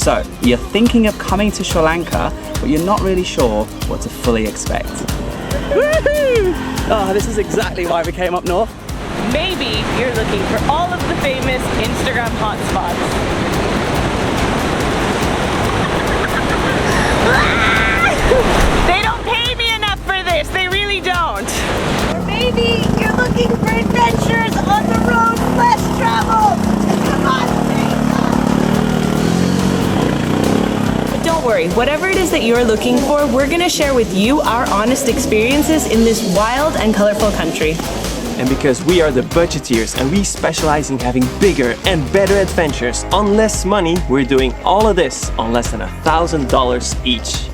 So, you're thinking of coming to Sri Lanka, but you're not really sure what to fully expect. Woohoo! Oh, this is exactly why we came up north. Maybe you're looking for all of the famous Instagram hotspots. They don't pay me enough for this, they really don't. Or maybe you're looking for adventures on the road less traveled. Come on, But don't worry, whatever it is that you're looking for, we're gonna share with you our honest experiences in this wild and colorful country. And because we are the Budgeteers and we specialize in having bigger and better adventures on less money, we're doing all of this on less than $1,000 each.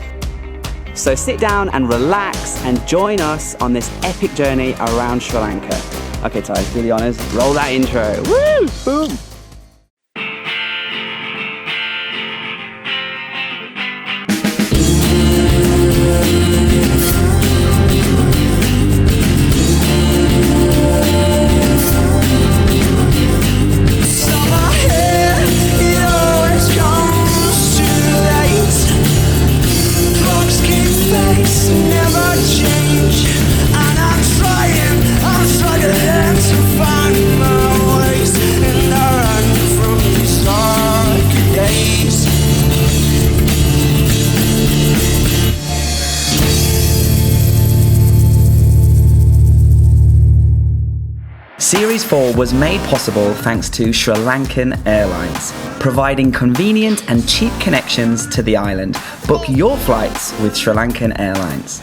So sit down and relax and join us on this epic journey around Sri Lanka. Okay, Ty, do the honors. Roll that intro. Woo! Boom! Series 4 was made possible thanks to Sri Lankan Airlines, providing convenient and cheap connections to the island. Book your flights with Sri Lankan Airlines.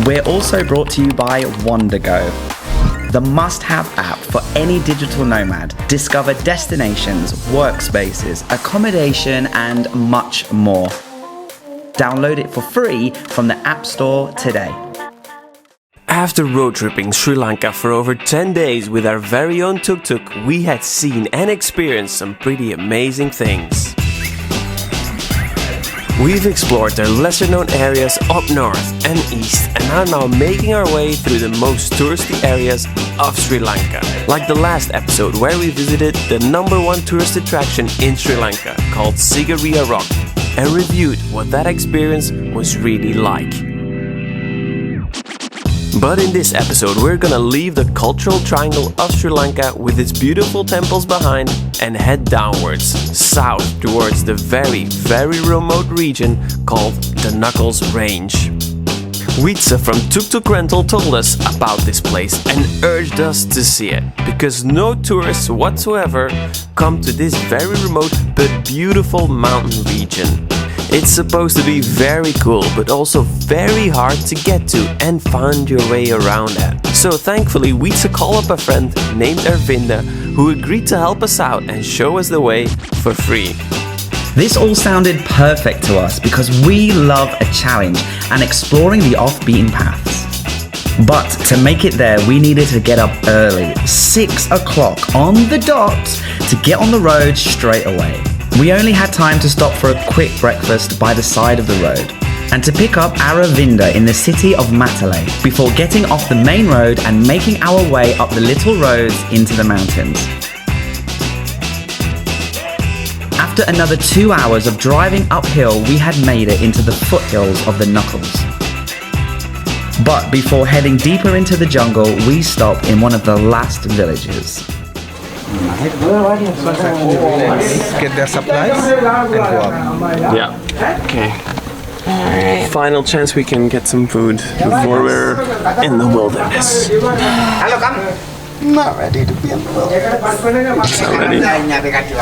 We're also brought to you by WonderGo, the must-have app for any digital nomad. Discover destinations, workspaces, accommodation, and much more. Download it for free from the App Store today. After road tripping Sri Lanka for over 10 days with our very own tuktuk, we had seen and experienced some pretty amazing things. We've explored the lesser known areas up north and east and are now making our way through the most touristy areas of Sri Lanka. Like the last episode where we visited the #1 tourist attraction in Sri Lanka called Sigiriya Rock and reviewed what that experience was really like. But in this episode we're gonna leave the cultural triangle of Sri Lanka with its beautiful temples behind and head downwards, south towards the very remote region called the Knuckles Range. Weetsa from Tuktuk Rental told us about this place and urged us to see it, because no tourists whatsoever come to this very remote but beautiful mountain region. It's supposed to be very cool, but also very hard to get to and find your way around at. So thankfully, Weetsa called up a friend named Arvinda, who agreed to help us out and show us the way for free. This all sounded perfect to us because we love a challenge and exploring the off-beaten paths. But to make it there, we needed to get up early, 6 o'clock on the dot, to get on the road straight away. We only had time to stop for a quick breakfast by the side of the road and to pick up Aravinda in the city of Matale before getting off the main road and making our way up the little roads into the mountains. After another 2 hours of driving uphill, we had made it into the foothills of the Knuckles. But before heading deeper into the jungle, we stopped in one of the last villages. Let's get their supplies and go up. Yeah. Okay. Alright. Final chance we can get some food before we're in the wilderness. Not ready to be in the wilderness. Not ready.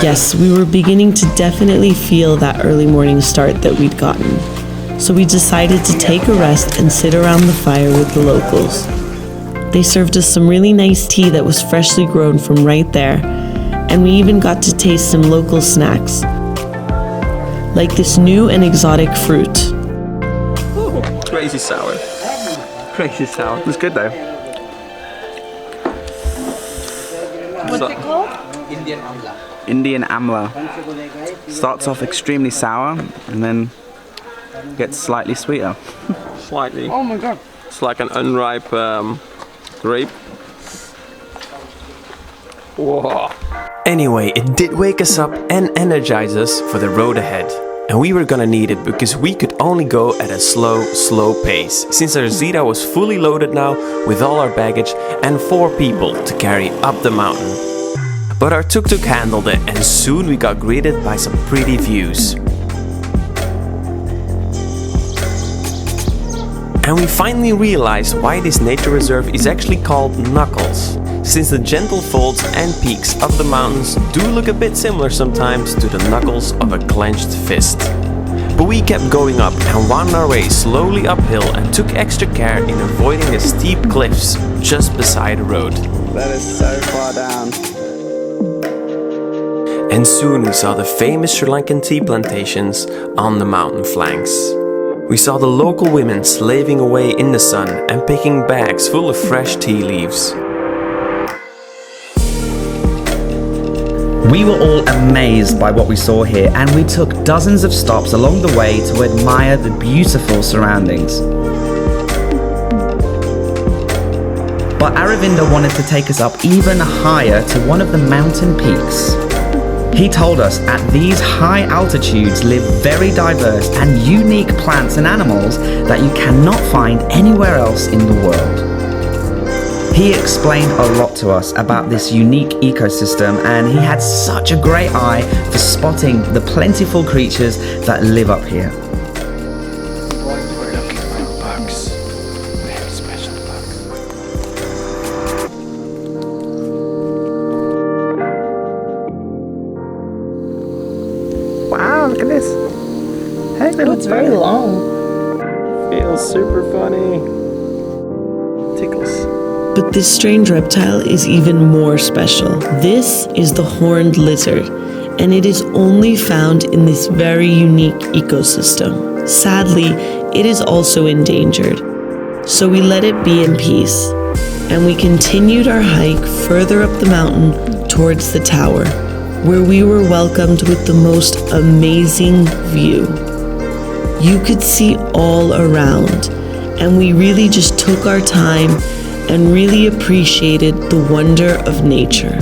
Yes, we were beginning to definitely feel that early morning start that we'd gotten. So we decided to take a rest and sit around the fire with the locals. They served us some really nice tea that was freshly grown from right there, and we even got to taste some local snacks, like this new and exotic fruit. Ooh, crazy sour. Crazy sour. It was good though. What's it called? Indian Amla. Starts off extremely sour and then gets slightly sweeter. Slightly. Oh my god. It's like an unripe grape. Whoa. Anyway, it did wake us up and energize us for the road ahead. And we were gonna need it because we could only go at a slow pace, since our Zeta was fully loaded now with all our baggage and 4 people to carry up the mountain. But our tuk-tuk handled it, and soon we got greeted by some pretty views. And we finally realized why this nature reserve is actually called Knuckles, since the gentle folds and peaks of the mountains do look a bit similar sometimes to the knuckles of a clenched fist. But we kept going up and wound our way slowly uphill and took extra care in avoiding the steep cliffs just beside the road. That is so far down. And soon we saw the famous Sri Lankan tea plantations on the mountain flanks. We saw the local women slaving away in the sun and picking bags full of fresh tea leaves. We were all amazed by what we saw here, and we took dozens of stops along the way to admire the beautiful surroundings. But Aravinda wanted to take us up even higher to one of the mountain peaks. He told us at these high altitudes live very diverse and unique plants and animals that you cannot find anywhere else in the world. He explained a lot to us about this unique ecosystem, and he had such a great eye for spotting the plentiful creatures that live up here. We're looking for bugs. Very special bugs. Wow, look at this. Hey, little It's very bug. long. Feels super funny. Tickles. But this strange reptile is even more special. This is the horned lizard, and it is only found in this very unique ecosystem. Sadly, it is also endangered. So we let it be in peace, and we continued our hike further up the mountain towards the tower, where we were welcomed with the most amazing view. You could see all around, and we really just took our time and really appreciated the wonder of nature.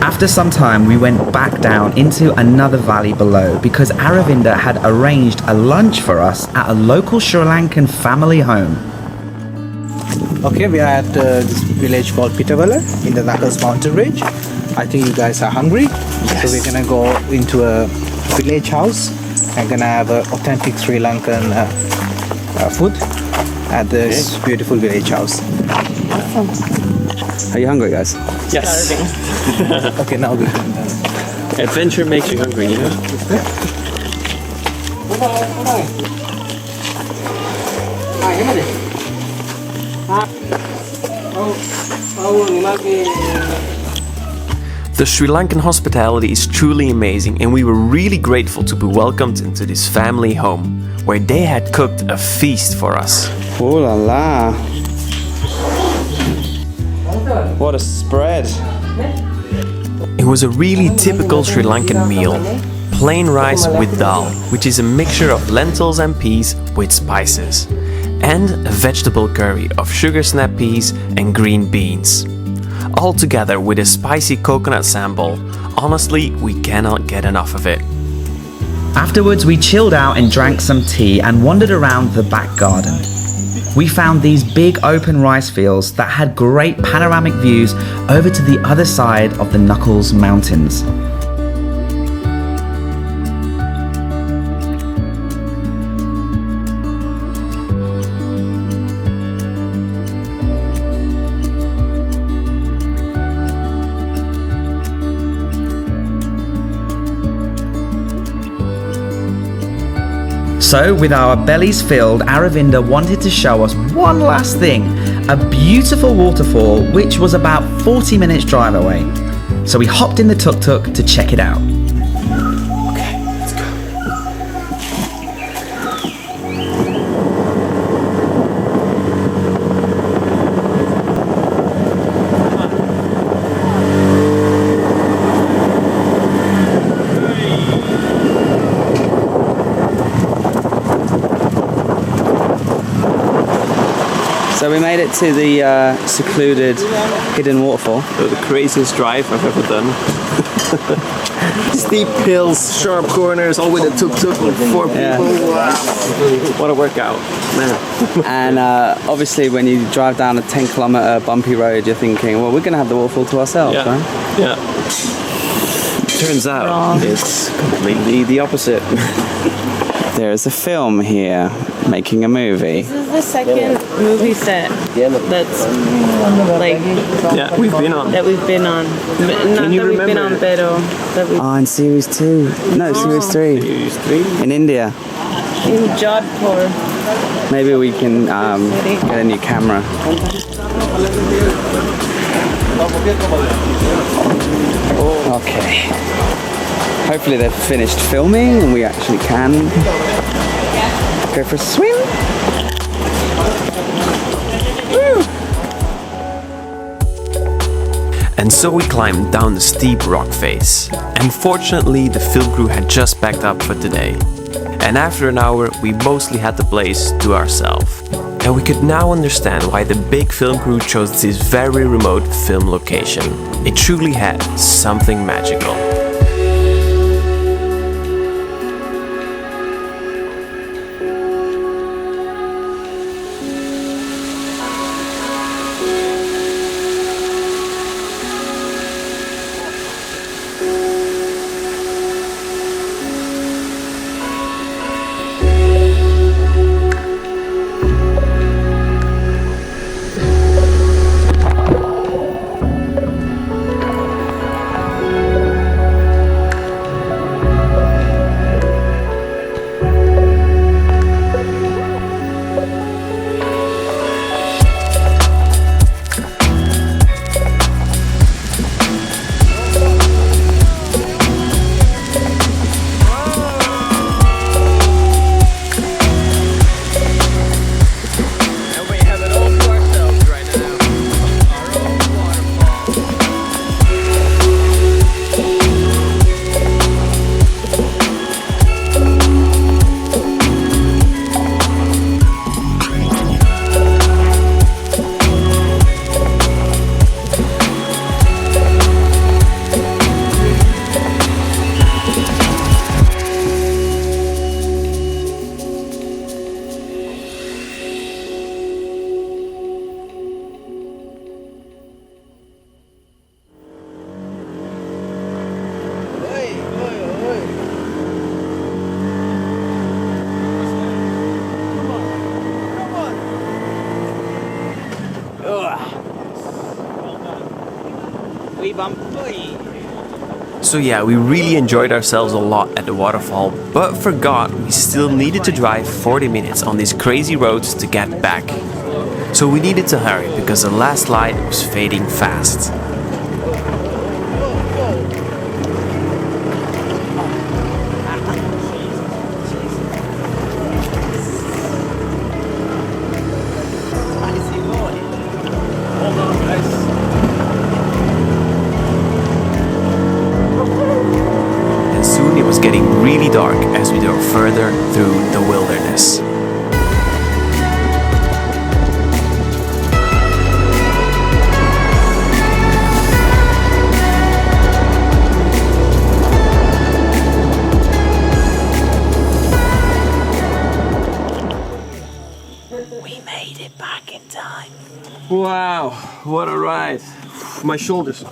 After some time, we went back down into another valley below because Aravinda had arranged a lunch for us at a local Sri Lankan family home. Okay, we are at this village called Pitavalla in the Knuckles mountain range. I think you guys are hungry. Yes. So we're gonna go into a village house and gonna have authentic Sri Lankan food at this beautiful village house. Are you hungry, guys? Yes. Okay, now we can. Adventure makes you hungry, you know? The Sri Lankan hospitality is truly amazing, and we were really grateful to be welcomed into this family home, where they had cooked a feast for us. Oh la la. What a spread. It was a really typical Sri Lankan meal. Plain rice with dal, which is a mixture of lentils and peas with spices. And a vegetable curry of sugar snap peas and green beans. All together with a spicy coconut sambal. Honestly, we cannot get enough of it. Afterwards, we chilled out and drank some tea and wandered around the back garden. We found these big open rice fields that had great panoramic views over to the other side of the Knuckles Mountains. So, with our bellies filled, Aravinda wanted to show us one last thing, a beautiful waterfall which was about 40 minutes drive away. So we hopped in the tuk-tuk to check it out. Okay, let's go. it to the secluded hidden waterfall. The craziest drive I've ever done. Steep hills, sharp corners, all with a tuk-tuk with 4 people. Yeah. Wow. What a workout, man. And obviously when you drive down a 10-kilometer bumpy road, you're thinking, well, we're going to have the waterfall to ourselves, Yeah. right? Yeah. Turns out Wrong. it's completely the opposite. There's a film here, making a movie. This is the second movie set that's like Yeah, we've been on. that we've been on. Not you that we've been remember? on, pero that we've Oh, in series 2. No, series 3. Series 3. In India. in Jodhpur. Maybe we can get a new camera. Okay. Hopefully they've finished filming and we actually can go for a swim. And so we climbed down the steep rock face. Unfortunately, the film crew had just packed up for today. And after an hour, we mostly had the place to ourselves. And we could now understand why the big film crew chose this very remote film location. It truly had something magical. So yeah, we really enjoyed ourselves a lot at the waterfall, but forgot we still needed to drive 40 minutes on these crazy roads to get back. So we needed to hurry because the last light was fading fast. Soon it was getting really dark as we drove further through the wilderness. We made it back in time. Wow, what a ride. My shoulders.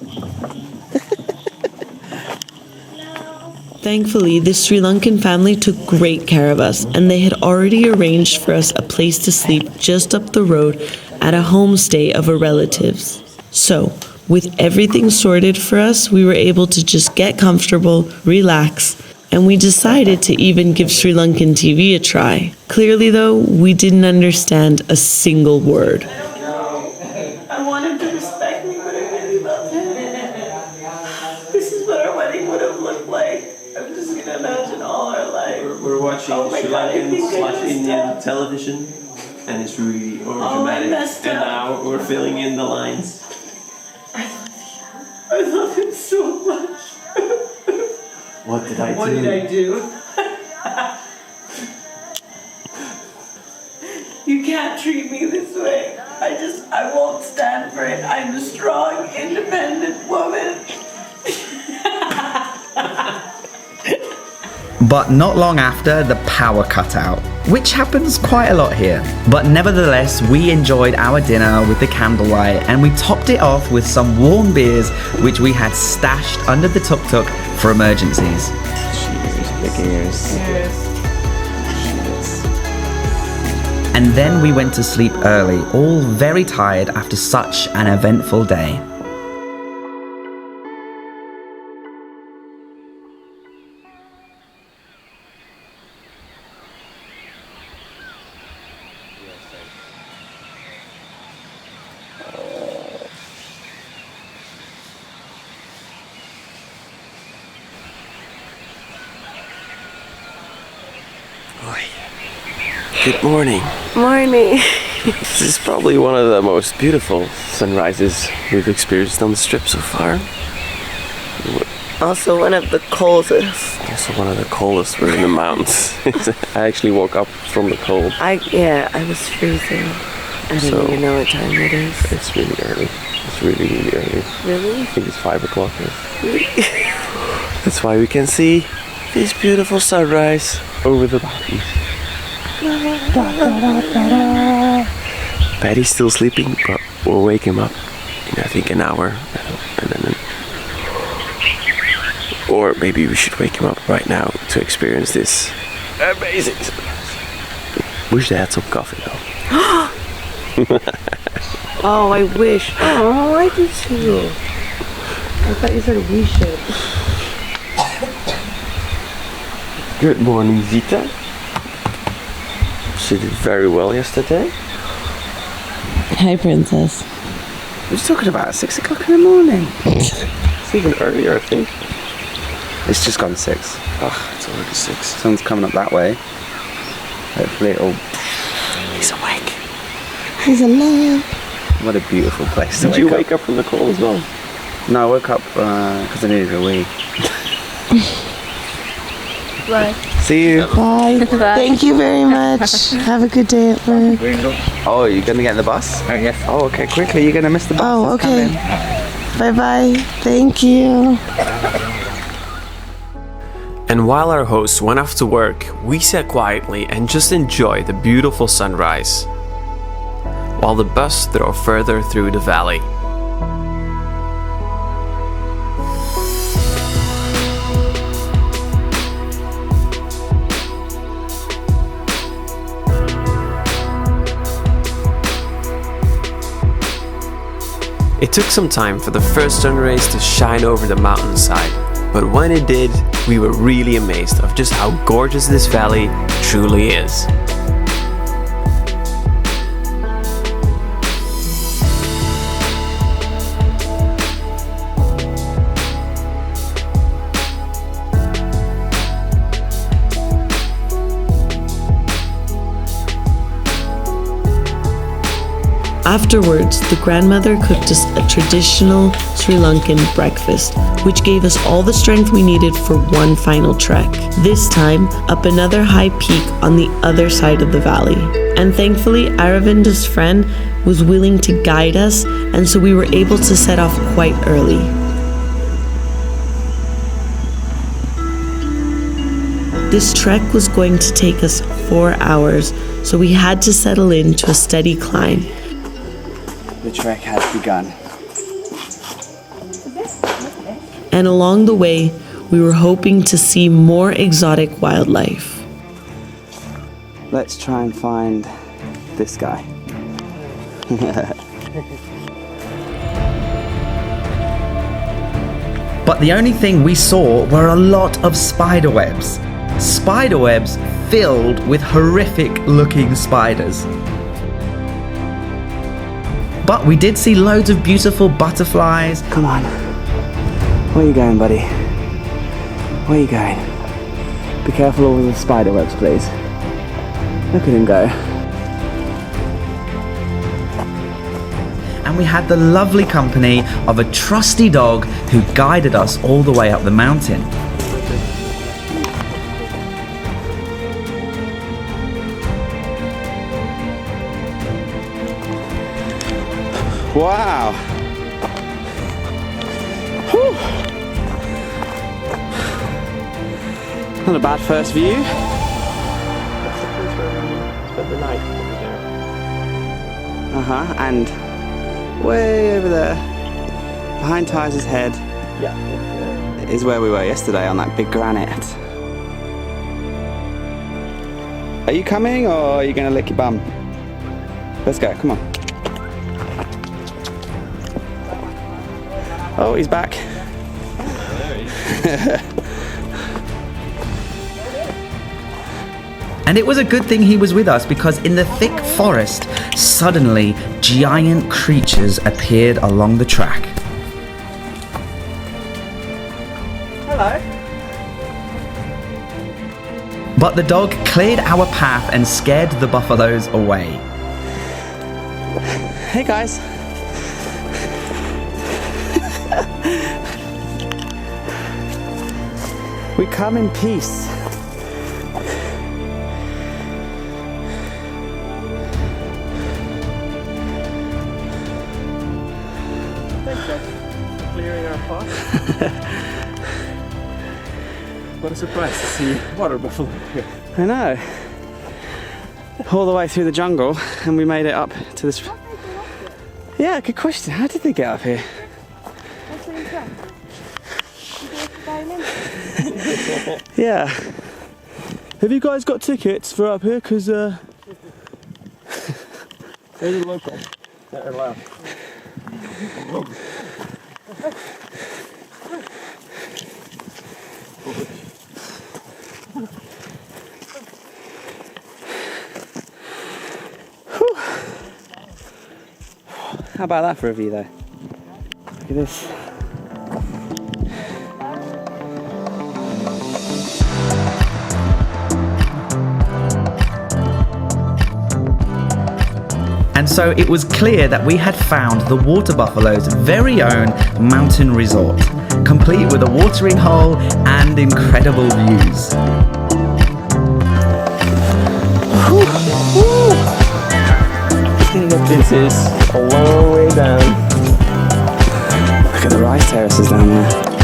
Thankfully, the Sri Lankan family took great care of us, and they had already arranged for us a place to sleep just up the road at a homestay of a relative's. So, with everything sorted for us, we were able to just get comfortable, relax, and we decided to even give Sri Lankan TV a try. Clearly, though, we didn't understand a single word. I want him to respect me, but I really love him. This is what our wedding would have looked like. I'm just gonna imagine all our life. We're watching Oh my Sri God, I Lankan think I / messed Indian up. television, and it's really I overdramatic. messed And up. now we're filling in the lines. I love him so much. What did I What do? did I do? You can't treat me this way. I won't stand for it. I'm a strong, independent woman. But not long after, the power cut out, which happens quite a lot here. But nevertheless, we enjoyed our dinner with the candlelight and we topped it off with some warm beers which we had stashed under the tuk-tuk for emergencies. Cheers, big ears. And then we went to sleep early, all very tired after such an eventful day. Good morning. Morning. This is probably one of the most beautiful sunrises we've experienced on the strip so far. Also one of the coldest. Also one of the coldest. We're in the mountains. I actually woke up from the cold. I was freezing. I don't even know what time it is. It's really early. It's really, really early. Really? I think it's 5 o'clock. That's why we can see this beautiful sunrise over the mountains. Patty's still sleeping, but we'll wake him up in I think an hour. And then, or maybe we should wake him up right now to experience this amazing sunrise. Wish they had some coffee though. Oh, I wish. Oh, I do too. I thought you said we should. Good morning, Zita. She did very well yesterday. Hi, Princess. What are you talking about? 6 o'clock in the morning? It's even earlier, I think. It's just gone 6. Oh, it's already 6. Sun's coming up that way. Hopefully it'll... He's awake. He's alive. What a beautiful place to Did you wake up from the cold as well? No, I woke up because I needed a wee. Bye. See you. Bye. Thank you very much. Have a good day at work. Oh, you're going to get in the bus? Oh, yes. Oh, okay, quickly. You're going to miss the bus. Oh, It's okay. coming. Bye-bye. Thank you. And while our hosts went off to work, we sat quietly and just enjoyed the beautiful sunrise, while the bus drove further through the valley. It took some time for the first sun rays to shine over the mountainside, but when it did, we were really amazed of just how gorgeous this valley truly is. Afterwards, the grandmother cooked us a traditional Sri Lankan breakfast, which gave us all the strength we needed for one final trek, this time up another high peak on the other side of the valley. And thankfully, Aravinda's friend was willing to guide us, and so we were able to set off quite early. This trek was going to take us 4 hours, so we had to settle into a steady climb. The trek has begun. And along the way, we were hoping to see more exotic wildlife. Let's try and find this guy. But the only thing we saw were a lot of spider webs. Spider webs filled with horrific looking spiders. But we did see loads of beautiful butterflies. Come on. Where are you going, buddy? Where are you going? Be careful over the spider webs, please. Look at him go. And we had the lovely company of a trusty dog who guided us all the way up the mountain. Wow. Whew. Not a bad first view. That's the place where we spent the night over there. And way over there, behind Ty's head, Yeah. is where we were yesterday on that big granite. Are you coming or are you going to lick your bum? Let's go, come on. Oh, he's back. And it was a good thing he was with us because in the thick forest, suddenly giant creatures appeared along the track. Hello. But the dog cleared our path and scared the buffaloes away. Hey guys. We come in peace. Clearing our path. What a surprise to see water buffalo here. I know. All the way through the jungle and we made it up to this. Yeah, good question. How did they get up here? Yeah. Have you guys got tickets for up here? Because There's a local. They're allowed. how about that for a view though? Look at this. And so it was clear that we had found the water buffalo's very own mountain resort, complete with a watering hole and incredible views. This is a long way down. Look at the rice terraces down there.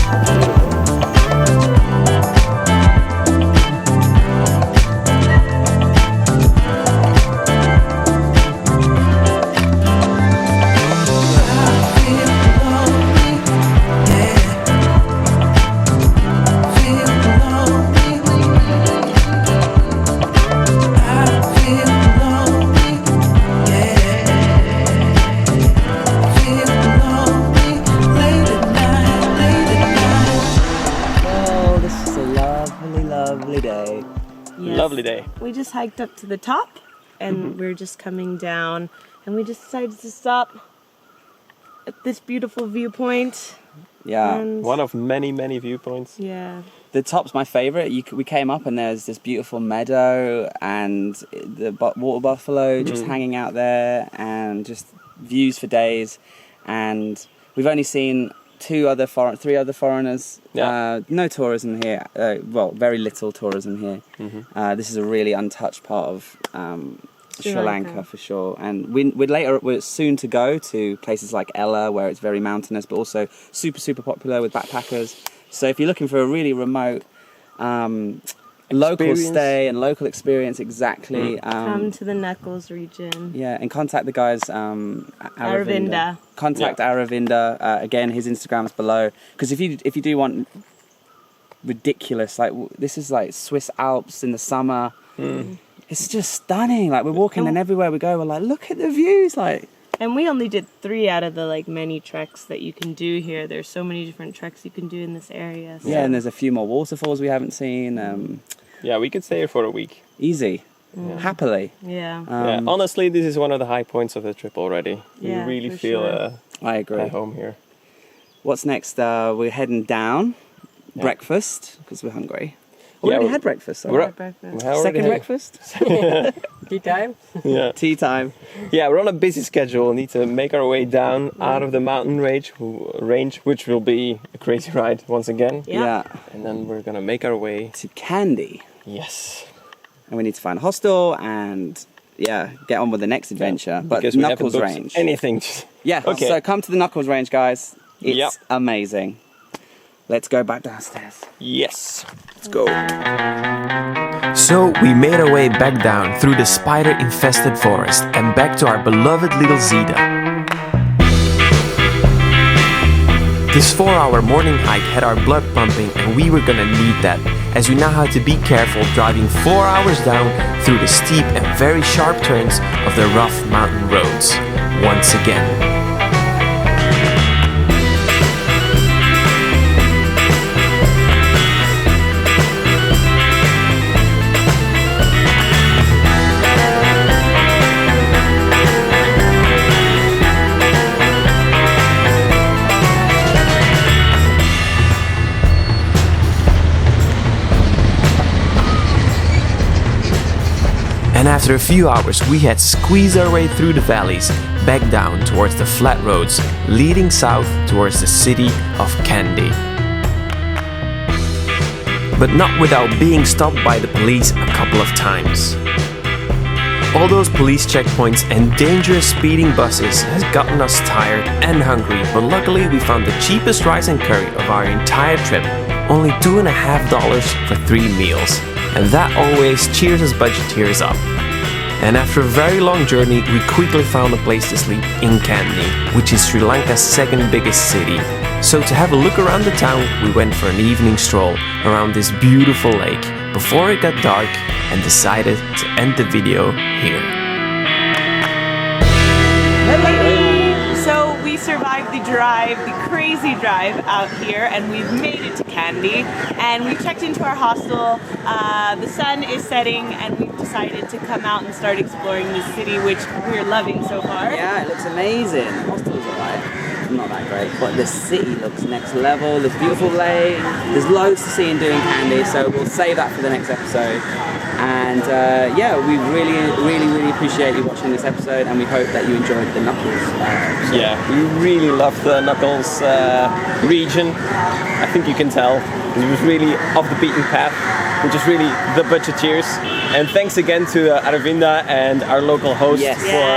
Lovely day. We just hiked up to the top and we're just coming down and we just decided to stop at this beautiful viewpoint. Yeah. And One of many, many viewpoints. yeah. The top's my favourite. We came up and there's this beautiful meadow and the water buffalo just hanging out there and just views for days. And we've only seen three other foreigners. Yeah. No tourism here. Well, very little tourism here. This is a really untouched part of Sri Lanka for sure. And we're soon to go to places like Ella, where it's very mountainous, but also super popular with backpackers. So if you're looking for a really remote local stay and local experience, exactly. Come to the Knuckles region. Yeah, and contact the guys. Aravinda. Contact Aravinda. Again, his Instagram's below. Because if you do want ridiculous, like this is like Swiss Alps in the summer. It's just stunning. Like we're walking and everywhere we go, we're like, look at the views. Like. And we only did 3 out of the many treks that you can do here. There's so many different treks you can do in this area. So. Yeah, and there's a few more waterfalls we haven't seen. Yeah, we could stay here for a week. Easy. Happily. Yeah. Yeah, honestly, this is one of the high points of the trip already. Yeah, We really for feel sure. I agree. at home here. What's next? We're heading down. Yeah. Breakfast, because we're hungry. Yeah, Already we're- had breakfast. we're Sorry. Breakfast. Second breakfast? Tea time? Yeah. Tea time. Yeah, we're on a busy schedule. We need to make our way down out of the mountain range, which will be a crazy ride once again. Yeah. And then we're gonna make our way. To Kandy. Yes. And we need to find a hostel and get on with the next adventure. But Because we haven't Knuckles booked Range. anything. Yeah, Okay. so come to the Knuckles Range, guys. It's Yep. amazing. Let's go back downstairs. Yes. Let's go. So we made our way back down through the spider-infested forest and back to our beloved little Zeta. This 4-hour morning hike had our blood pumping, and we were gonna need that, as we now had to be careful driving 4 hours down through the steep and very sharp turns of the rough mountain roads once again. And after a few hours, we had squeezed our way through the valleys, back down towards the flat roads, leading south towards the city of Kandy. But not without being stopped by the police a couple of times. All those police checkpoints and dangerous speeding buses has gotten us tired and hungry, but luckily we found the cheapest rice and curry of our entire trip, only $2.50 for 3 meals. And that always cheers us budgeteers up. And after a very long journey, we quickly found a place to sleep in Kandy, which is Sri Lanka's second biggest city. So to have a look around the town, we went for an evening stroll around this beautiful lake before it got dark and decided to end the video here. So we survived the drive, the crazy drive out here, and we've made it to Kandy. And we checked into our hostel. The sun is setting, and we've decided to come out and start exploring this city, which we're loving so far. Yeah, it looks amazing. The hostel's alright. Not that great, but the city looks next level. There's beautiful lake. There's loads to see and do in Kandy, so we'll save that for the next episode. And we really appreciate you watching this episode, and we hope that you enjoyed the Knuckles episode. Yeah, we really loved the Knuckles region. I think you can tell. It was really off the beaten path, which is really the Budgeteers. And thanks again to Aravinda and our local host for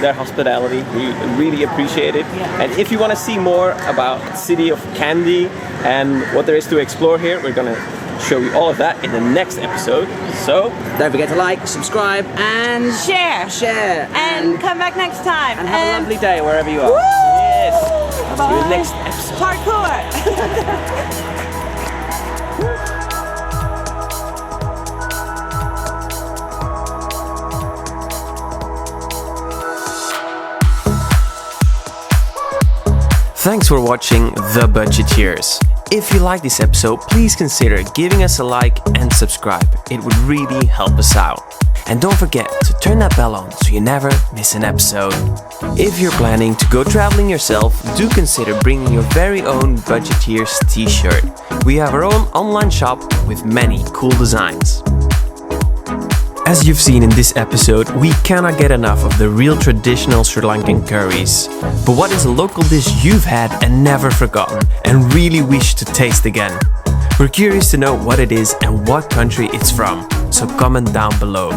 their hospitality. We really appreciate it. Yeah. And if you want to see more about the city of Kandy and what there is to explore here, we're going to show you all of that in the next episode. So Don't forget to like, subscribe, and Share. And come back next time. and have a lovely day wherever you are. yes, see you Bye. next episode. Parkour. Thanks for watching The Budgeteers. If you like this episode, please consider giving us a like and subscribe. It would really help us out. And don't forget to turn that bell on so you never miss an episode. If you're planning to go traveling yourself, do consider bringing your very own Budgeteers t-shirt. We have our own online shop with many cool designs. As you've seen in this episode, we cannot get enough of the real traditional Sri Lankan curries. But what is a local dish you've had and never forgotten and really wish to taste again? We're curious to know what it is and what country it's from, so comment down below.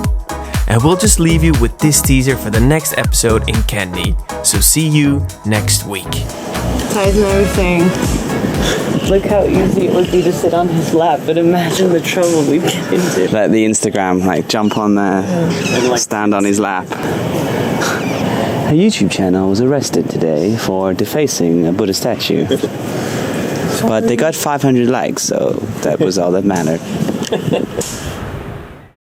And we'll just leave you with this teaser for the next episode in Kandy. So see you next week. Ties and everything. Look how easy it would be to sit on his lap, but imagine the trouble we'd get into. Let the Instagram jump on there, stand on his lap. Her YouTube channel was arrested today for defacing a Buddha statue. But they got 500 likes, so that was all that mattered.